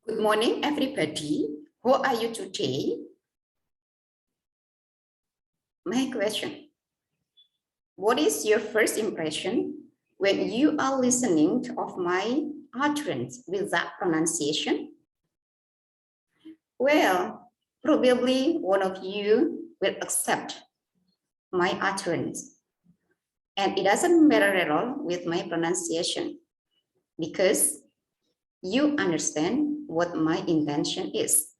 Good morning, everybody. How are you today? My question, what is your first impression when you are listening of my utterance with that pronunciation? Well, probably one of you will accept my utterance. And it doesn't matter at all with my pronunciation because you understand what my intention is.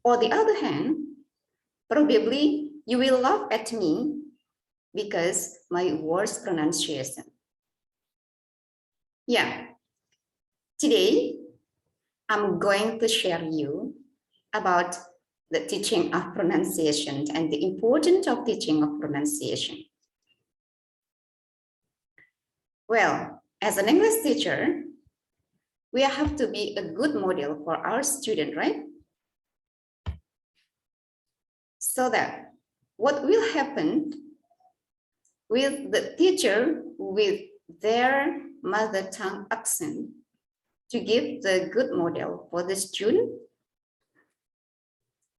On the other hand, probably you will laugh at me because my words pronunciation. Yeah, today I'm going to share you about the teaching of pronunciation and the importance of teaching of pronunciation. Well, as an English teacher, we have to be a good model for our student, right? So that what will happen with the teacher with their mother tongue accent to give the good model for the student?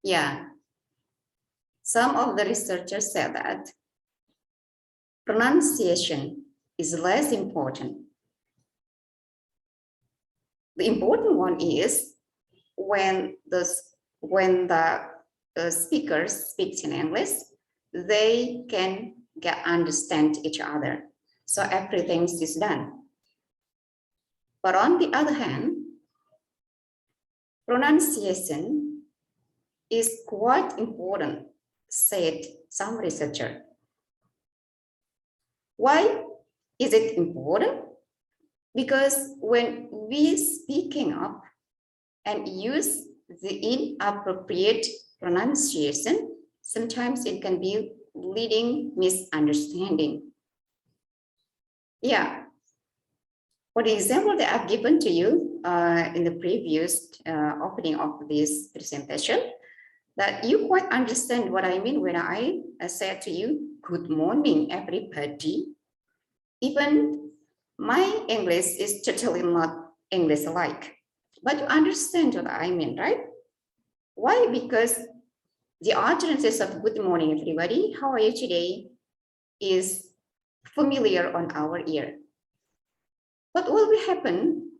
Yeah, some of the researchers said that pronunciation is less important. The important one is when the speakers speak in English, they can understand each other. So everything is done. But on the other hand, pronunciation is quite important, said some researcher. Why is it important? Because when we speaking up and use the inappropriate pronunciation, sometimes it can be leading misunderstanding. Yeah. For the example that I've given to you in the previous opening of this presentation, that you quite understand what I mean when I said to you, good morning, everybody. Even my English is totally not English-like, but you understand what I mean, right? Why? Because the utterances of good morning, everybody, how are you today, is familiar on our ear. But what will happen,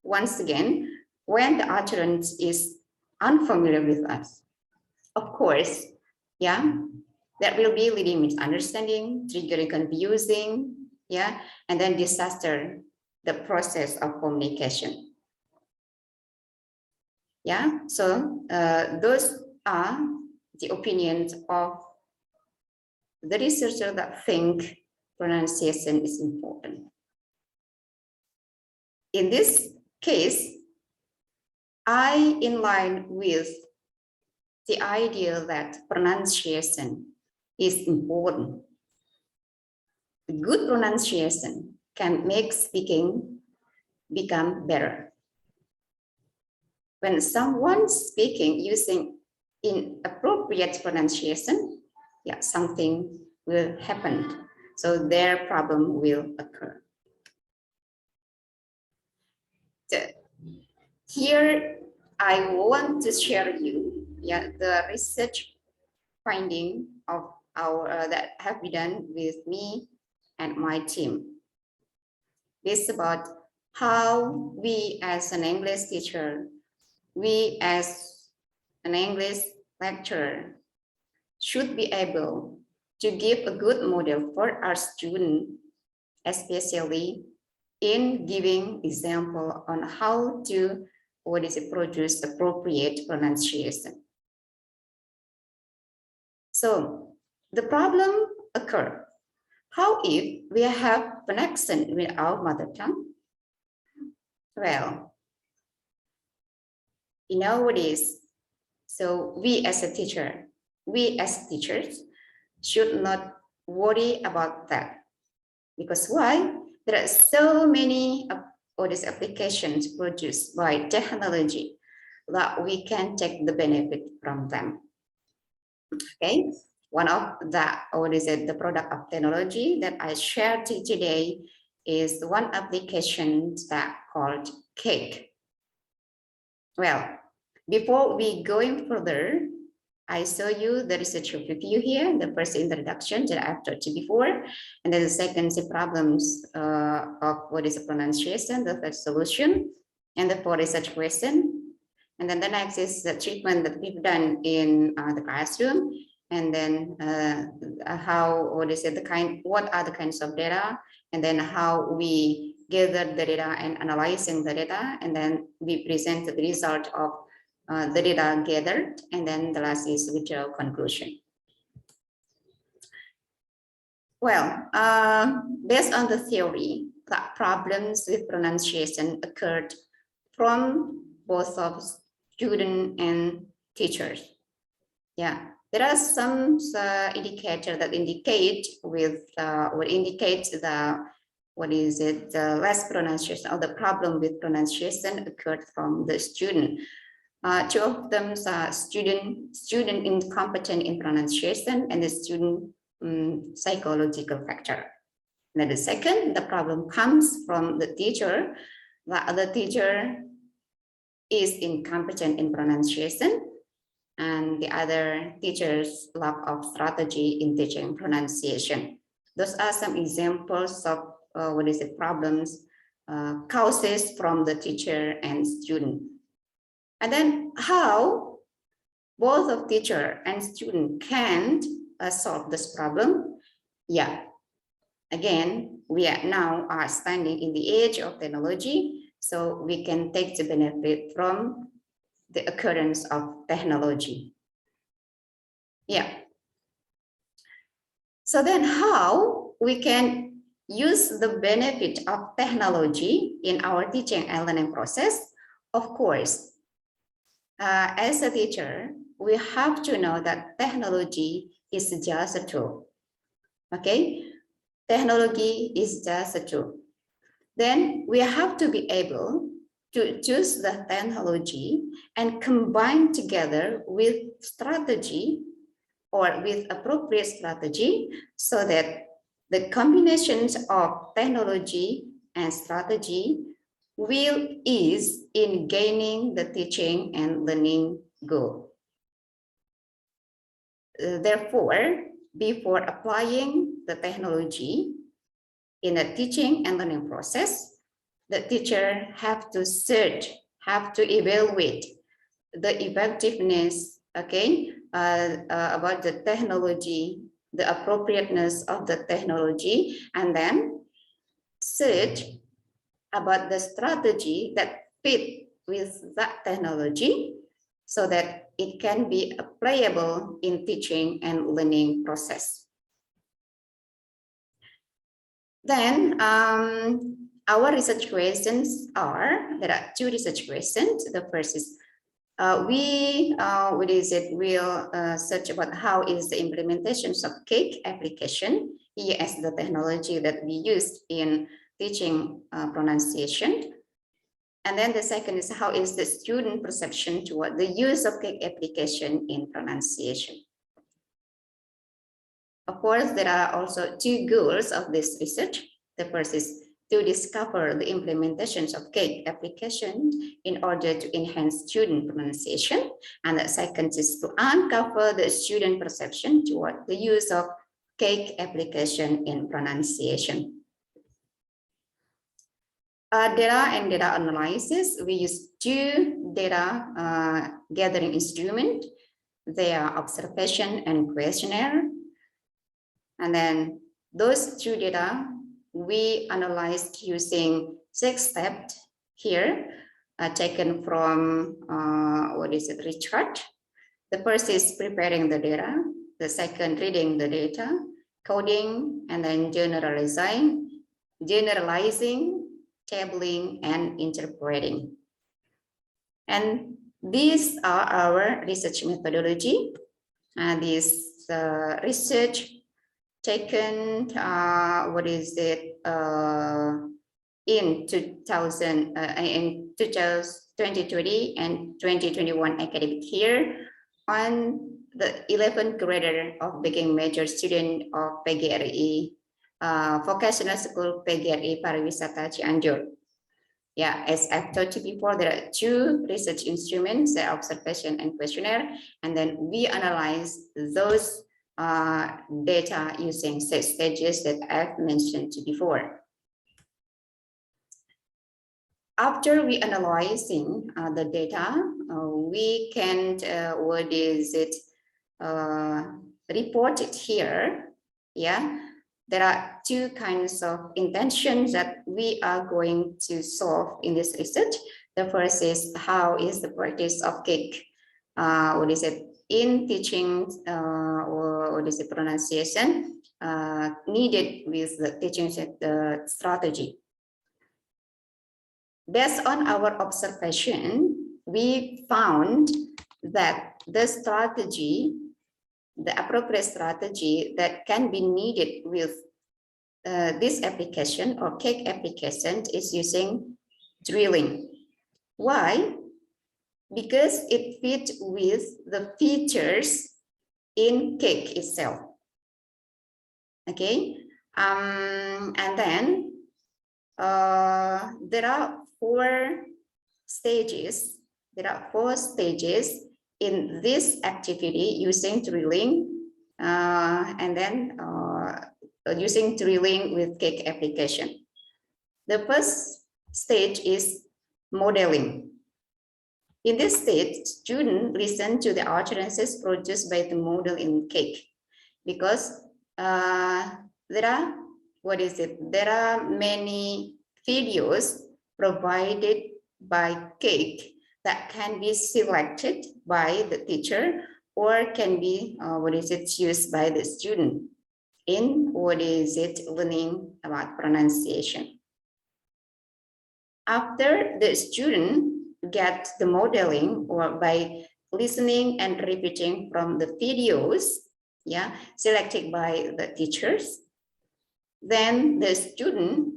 once again, when the utterance is unfamiliar with us? Of course, yeah, that will be leading misunderstanding, triggering confusing, yeah, and then disaster the process of communication. Yeah, so those are the opinions of the researchers that think pronunciation is important. In this case, I in line with the idea that pronunciation is important. Good pronunciation can make speaking become better. When someone speaking using inappropriate pronunciation, yeah, something will happen. So their problem will occur. So here I want to share you, yeah, the research finding of our that have been done with me and my team. This is about how we as an English teacher, we as an English lecturer should be able to give a good model for our students, especially in giving example on how to produce appropriate pronunciation. So the problem occurs. How if we have an accent with our mother tongue? Well, you know what is. So we as a teacher, we as teachers should not worry about that. Because why? There are so many applications produced by technology that we can take the benefit from them. Okay, one of the the product of technology that I shared today is one application that called Cake. Well, before we going further, I show you the research review here, the first introduction that I've taught you before, and then the second, the problems of what is a pronunciation, the third solution, and the fourth research question. And then the next is the treatment that we've done in the classroom, and then what are the kinds of data, and then how we gather the data and analyzing the data, and then we present the result of the data gathered, and then the last is withdraw conclusion. Well, based on the theory that problems with pronunciation occurred from both of student and teachers. Yeah, there are some indicator that indicate the less pronunciation or the problem with pronunciation occurred from the student. Two of them are student incompetent in pronunciation and the student psychological factor. And then the second, the problem comes from the teacher. The other teacher is incompetent in pronunciation, and the other teacher's lack of strategy in teaching pronunciation. Those are some examples of problems, causes from the teacher and student. And then how both of teacher and student can solve this problem. Yeah, again, we are now standing in the age of technology, so we can take the benefit from the occurrence of technology. Yeah. So then how we can use the benefit of technology in our teaching and learning process? Of course, as a teacher, we have to know that technology is just a tool. Okay, technology is just a tool. Then we have to be able to choose the technology and combine together with strategy or with appropriate strategy, so that the combinations of technology and strategy will ease in gaining the teaching and learning goal. Therefore, before applying the technology in a teaching and learning process, the teacher have to search, have to evaluate the effectiveness, okay, about the technology, the appropriateness of the technology, and then search about the strategy that fit with that technology, so that it can be applicable in teaching and learning process. Then our research questions there are two research questions. The first is we'll search about how is the implementations of Cake application, as the technology that we use in teaching pronunciation. And then the second is how is the student perception toward the use of Cake application in pronunciation. Of course, there are also two goals of this research. The first is to discover the implementations of Cake application in order to enhance student pronunciation. And the second is to uncover the student perception toward the use of Cake application in pronunciation. Data and data analysis, we use two data gathering instruments. They are observation and questionnaire. And then those two data we analyzed using 6 steps here, taken from Richard. The first is preparing the data. The second, reading the data, coding, and then generalizing, tabling, and interpreting. And these are our research methodology. And this research taken in 2020 and 2021 academic year on the 11th grader of beginning major student of PGRI Vocational School PGRI Pariwisata Cianjur. Yeah, as I've told you before, there are two research instruments, the observation and questionnaire, and then we analyze those data using 6 stages that I've mentioned before. After we analyzing the data, we can, report it here. Yeah, there are two kinds of intentions that we are going to solve in this research. The first is how is the practice of cake, in teaching, or pronunciation needed with the teaching strategy. Based on our observation, we found that the strategy, the appropriate strategy that can be needed with this application or cake application is using drilling. Why? Because it fits with the features in cake itself. Okay, and then there are 4 stages. There are 4 stages in this activity using drilling, and then using drilling with cake application. The first stage is modeling. In this stage, students listen to the utterances produced by the model in cake, because there are many videos provided by cake that can be selected by the teacher or can be used by the student in learning about pronunciation. After the student get the modeling or by listening and repeating from the videos, yeah, selected by the teachers, then the student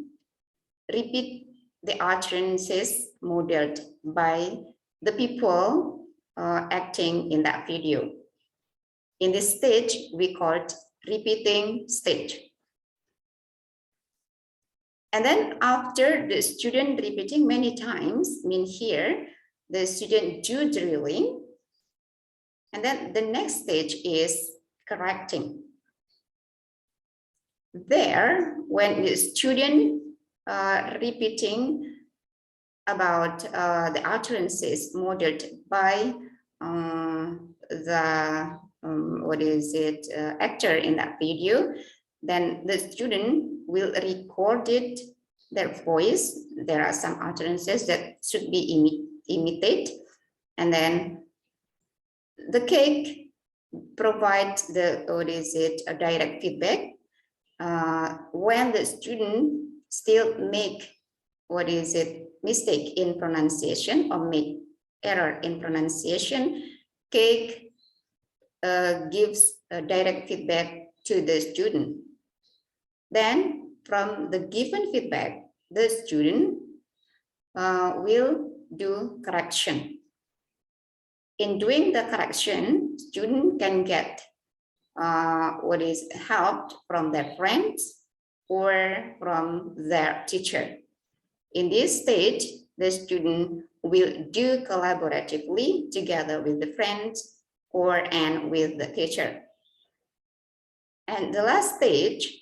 repeat the utterances modeled by the people acting in that video. In this stage, we call it repeating stage. And then after the student repeating many times, here, the student do drilling. And then the next stage is correcting. There, when the student repeating about the utterances modeled by the actor in that video, then the student will record it, their voice. There are some utterances that should be imitated, and then the cake provides the a direct feedback when the student still make mistake in pronunciation or make error in pronunciation. Cake gives a direct feedback to the student. Then from the given feedback, the student will do correction. In doing the correction, student can get help from their friends or from their teacher. In this stage, the student will do collaboratively together with the friends and with the teacher. And the last stage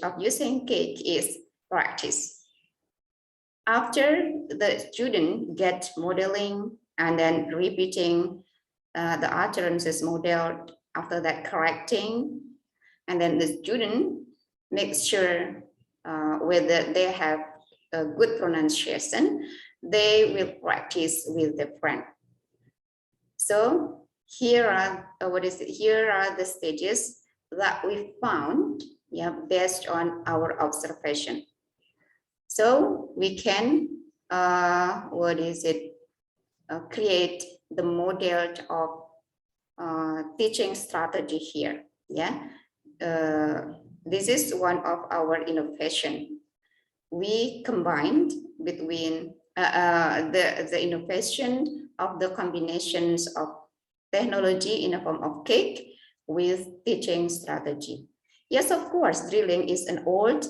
of using cake is practice. After the student gets modeling and then repeating the utterances modeled, after that correcting, and then the student makes sure whether they have a good pronunciation, they will practice with the friend. So here are the stages that we found, based on our observation. So we can create the model of teaching strategy here. This is one of our innovation. We combined between the innovation of the combinations of technology in the form of cake with teaching strategy. Yes, of course, drilling is an old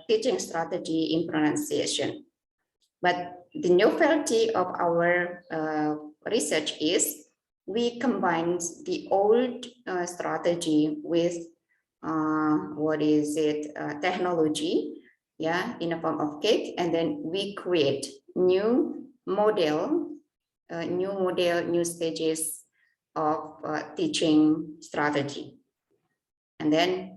teaching strategy in pronunciation. But the novelty of our research is we combine the old strategy with technology, yeah, in a form of cake, and then we create new new stages of teaching strategy. And then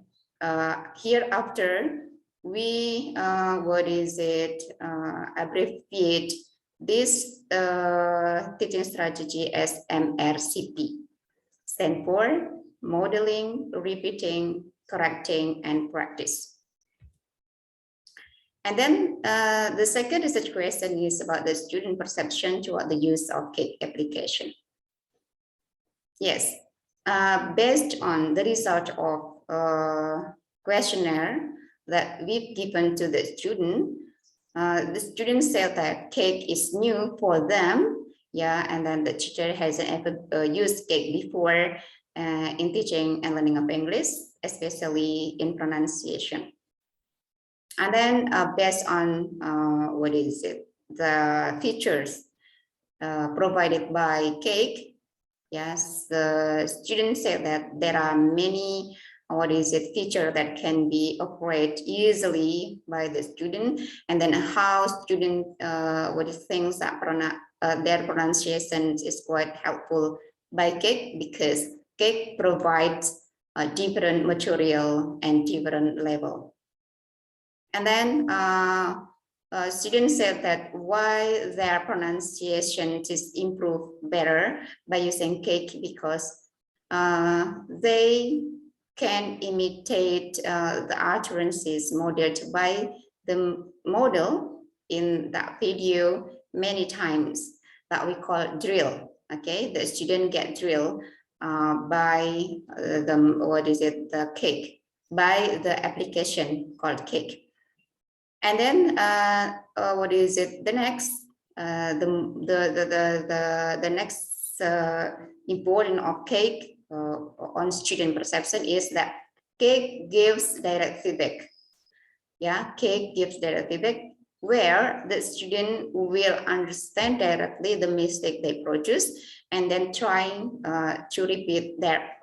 hereafter, we abbreviate this teaching strategy as MRCP, stand for modeling, repeating, correcting, and practice. And then the second research question is about the student perception toward the use of cake application. Yes, based on the result of questionnaire that we've given to the student said that cake is new for them. Yeah, and then the teacher hasn't ever used cake before in teaching and learning of English, especially in pronunciation. And then based on the features provided by cake, yes, the students said that there are many feature that can be operated easily by the student, and then how student things that their pronunciation is quite helpful by cake, because cake provides a different material and different level. And then students said that why their pronunciation is improved better by using cake, because they can imitate the utterances modeled by the model in that video many times, that we call drill. Okay, the student get drilled by the cake, by the application called cake. And then the next the next important of cake on student perception is that cake gives direct feedback. Yeah, cake gives direct feedback, where the student will understand directly the mistake they produce, and then trying to repeat their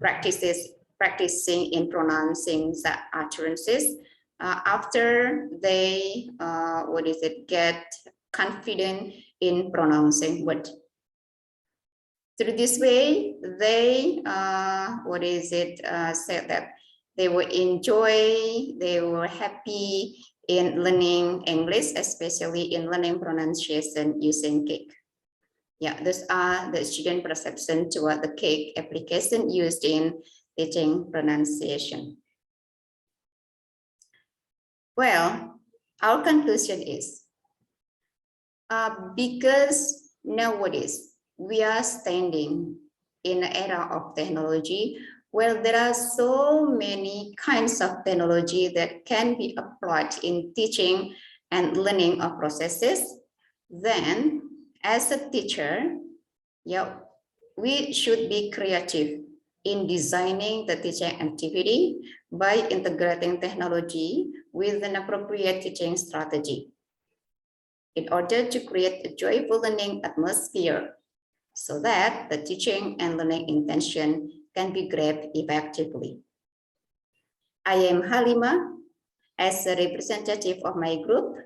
practicing in pronouncing the utterances after they get confident in pronouncing word. Through this way, they said that they will enjoy, they were happy in learning English, especially in learning pronunciation using cake. Yeah, those are the student perception toward the cake application used in teaching pronunciation. Well, our conclusion is because nowadays we are standing in an era of technology where there are so many kinds of technology that can be applied in teaching and learning of processes, then as a teacher, yeah, we should be creative in designing the teaching activity by integrating technology with an appropriate teaching strategy in order to create a joyful learning atmosphere, so that the teaching and learning intention can be grabbed effectively. I am Halimah, as a representative of my group.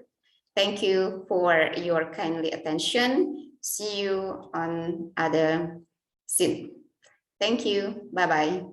Thank you for your kindly attention. See you on other scene. Thank you. Bye-bye.